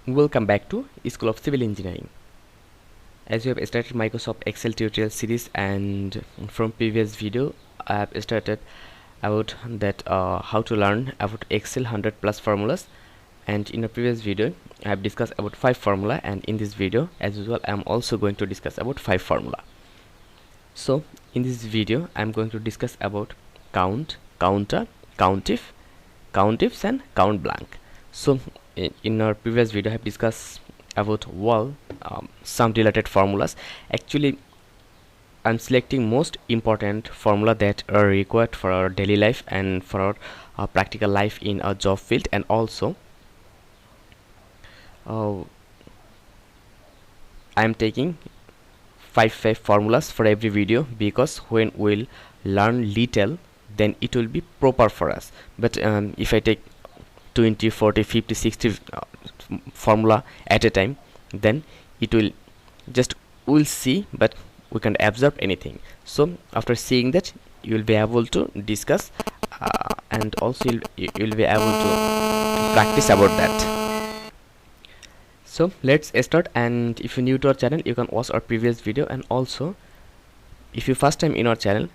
Welcome back to School of Civil Engineering. As we have started Microsoft Excel tutorial series, and from previous video I have started about that how to learn about Excel 100 plus formulas, and in a previous video I have discussed about 5 formula, and in this video as usual I am also going to discuss about 5 formula. So in this video I am going to discuss about count, counter, countif, countifs and count blank. So in our previous video I have discussed about some related formulas. Actually I'm selecting most important formula that are required for our daily life and for our practical life in a job field, and also I am taking 5 formulas for every video, because when we'll learn little then it will be proper for us. But if I take 20, 40, 50, 60 formula at a time, then it will just we'll see, but we can't absorb anything. So after seeing that, you will be able to discuss and also you'll be able to practice about that. So let's start. And if you're new to our channel, you can watch our previous video, and also if you first time in our channel,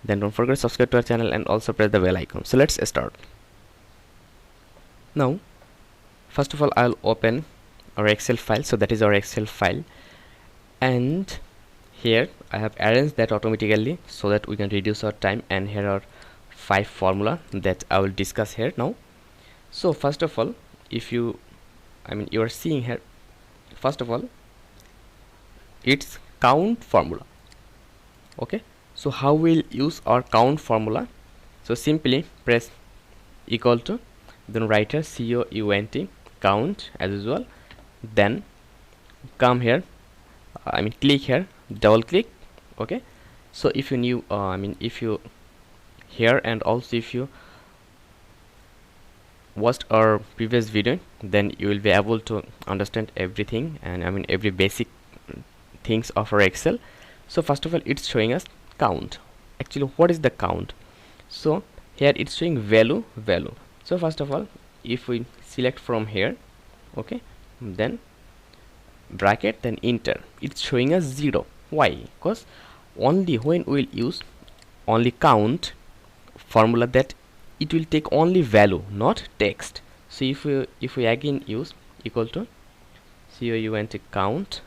then don't forget to subscribe to our channel and also press the bell icon. So let's start. Now first of all I'll open our Excel file. So that is our Excel file, and here I have arranged that automatically so that we can reduce our time, and here are 5 formula that I will discuss here now. So first of all, if you are seeing here, first of all it's count formula. Okay, so how we'll use our count formula? So simply press equal to, then write here COUNT, count as usual, then come here, click here, double click. Okay, so if you knew if you here, and also if you watched our previous video, then you will be able to understand everything, and every basic things of our Excel. So first of all it's showing us count. Actually what is the count? So here it's showing value. So first of all, if we select from here, okay, then bracket, then enter, it's showing us 0. Why? Because only when we'll use only count formula, that it will take only value, not text. So if we again use equal to COUNT, count,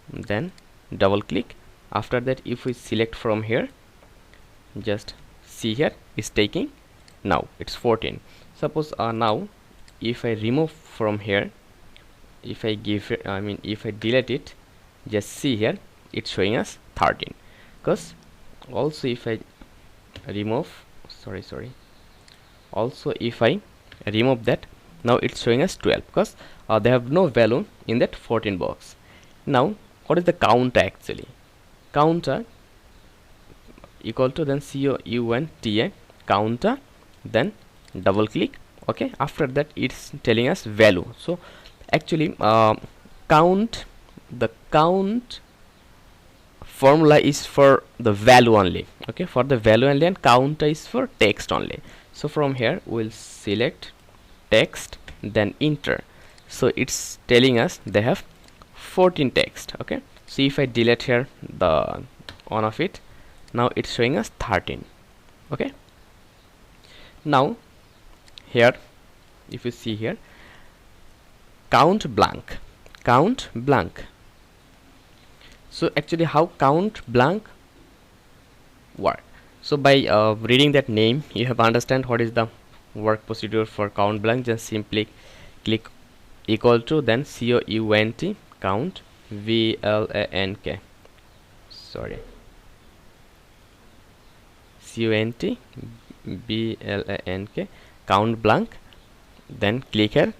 then double click. After that, if we select from here, just see here it's taking, now it's 14. Suppose now if I remove from here, if I give if I delete it, just see here it's showing us 13. Because also if I remove, also if I remove that, now it's showing us 12, because they have no value in that 14 box. Now what is the counter? Actually counter equal to, then COUNTA, counter, then double click. Okay, after that it's telling us value. So actually the count formula is for the value only. Okay, for the value only, and counter is for text only. So from here we'll select text, then enter. So it's telling us they have 14 text. Okay, so if I delete here the one of it, now it's showing us 13. Okay, now here if you see here, count blank. So actually how count blank work? So by reading that name, you have understand what is the work procedure for count blank. Just simply click equal to, then COUNT, count, VLANK, COUNT BLANK, count blank, then click here,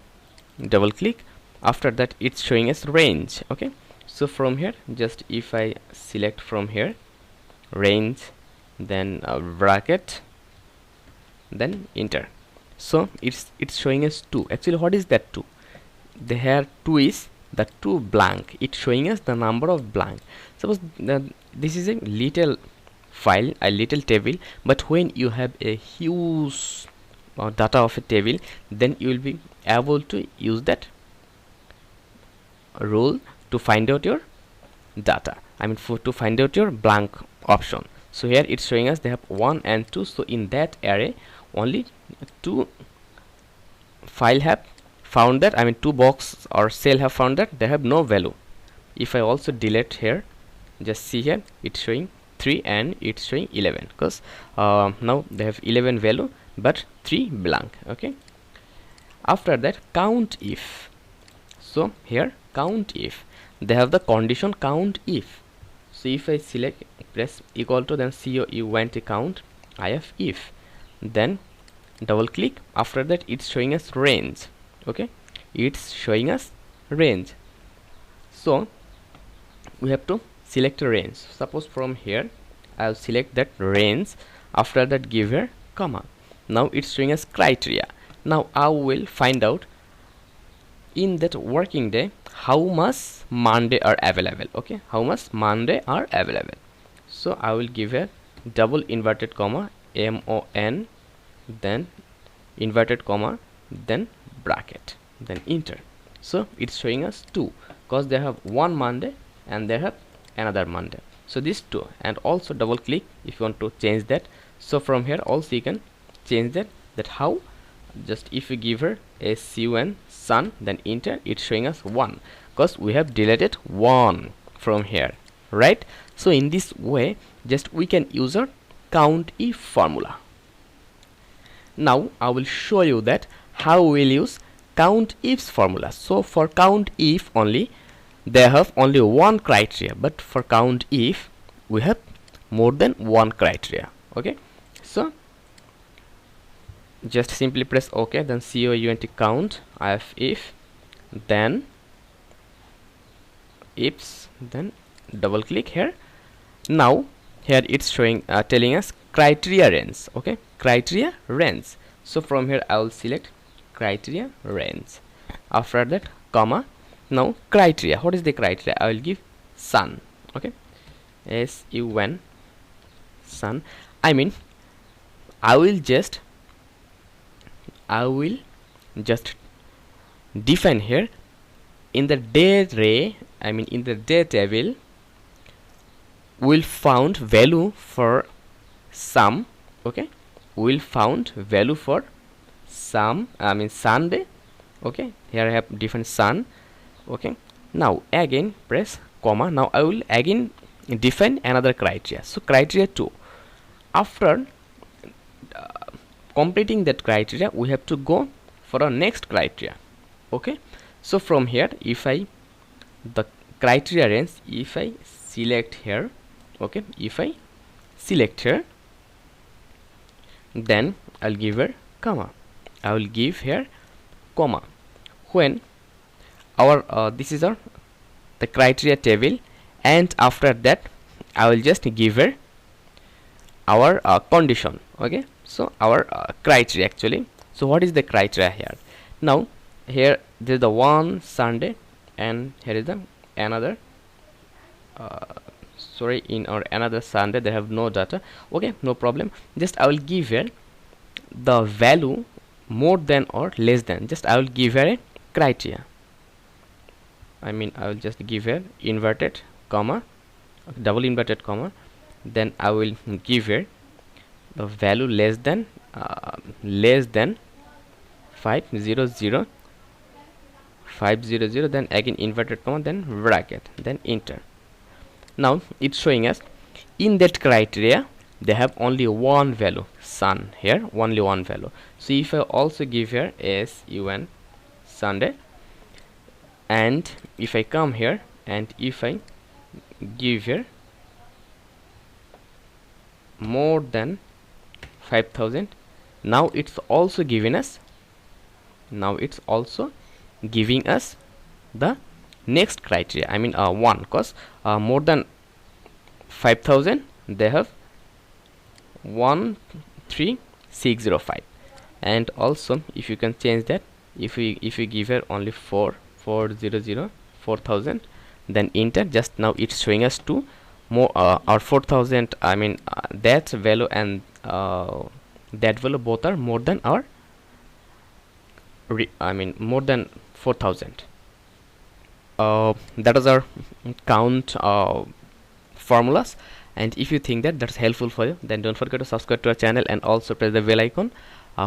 double click. After that it's showing us range. Okay, so from here, just if I select from here range, then bracket, then enter. So it's showing us 2. Actually what is that 2? The here 2 is the 2 blank. It's showing us the number of blank. Suppose this is a little file, a little table, but when you have a huge data of a table, then you will be able to use that rule to find out your data, I mean to find out your blank option. So here it's showing us they have 1 and 2, so in that array only 2 file have found that, I mean 2 box or cell have found that they have no value. If I also delete here, just see here it's showing 3 and it's showing 11 because now they have 11 value but 3 blank. Okay, after that COUNTIF. So here COUNTIF, they have the condition COUNTIF. So if I select press equal to, then COUNT count if, then double click, after that it's showing us range. Okay, it's showing us range, so we have to select a range. Suppose from here I'll select that range, after that give here comma. Now it's showing us criteria. Now I will find out in that working day how much Monday are available. Okay, how much Monday are available. So I will give a double inverted comma MON, then inverted comma, then bracket, then enter. So it's showing us 2 because they have one Monday and they have another Monday, so this 2. And also double click if you want to change that. So from here also you can change that how, just if you give her a CUN sun, then enter, it's showing us 1 because we have deleted 1 from here, right? So in this way just we can use our COUNTIF formula. Now I will show you that how we'll use COUNTIFs formula. So for COUNTIF only they have only one criteria, but for COUNTIF we have more than one criteria. Okay, so just simply press OK, then COUNT count if, then ifs, then double click here. Now here it's showing telling us criteria range. Okay, criteria range. So from here I will select criteria range, after that comma. Now criteria, what is the criteria? I will give sun. Okay, SUN sun. I mean I will just define here in the day array, I mean in the day table we'll found value for some. Okay, we'll found value for some, I mean Sunday. Okay, here I have different sun. Okay, now again press comma. Now I will again define another criteria. So criteria 2. After completing that criteria we have to go for our next criteria. Okay, so from here if I the criteria range, if I select here, okay, if I select here, then I'll give her comma. I will give here comma when our this is our the criteria table, and after that I will just give her our condition. Okay, so our criteria actually. So what is the criteria here? Now here there is the one Sunday and here is the another sorry, in our another Sunday they have no data. Okay, no problem, just I will give here the value more than or less than. Just I will give here a criteria, I mean I will just give here inverted comma, double inverted comma, then I will give here the value less than 500, then again inverted comma, then bracket, then enter. Now it's showing us in that criteria they have only one value, sun, here only one value. So if I also give here SUN Sunday, and if I come here and if I give here more than 5000, now it's also giving us, the next criteria, I mean 1, because more than 5000 they have 13605, and also if you can change that, if we give here only 4000, then enter. Just now it's showing us 2 more or 4000, I mean that value and that value both are more than our more than 4000. that is our count formulas. And if you think that that's helpful for you, then don't forget to subscribe to our channel and also press the bell icon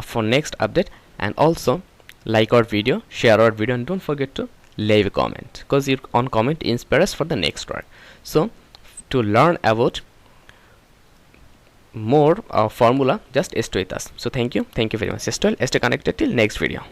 for next update. And also like our video, share our video, and don't forget to leave a comment, because your on comment inspires us for the next one. So to learn about more formula, just stay with us. So thank you very much. Stay connected till next video.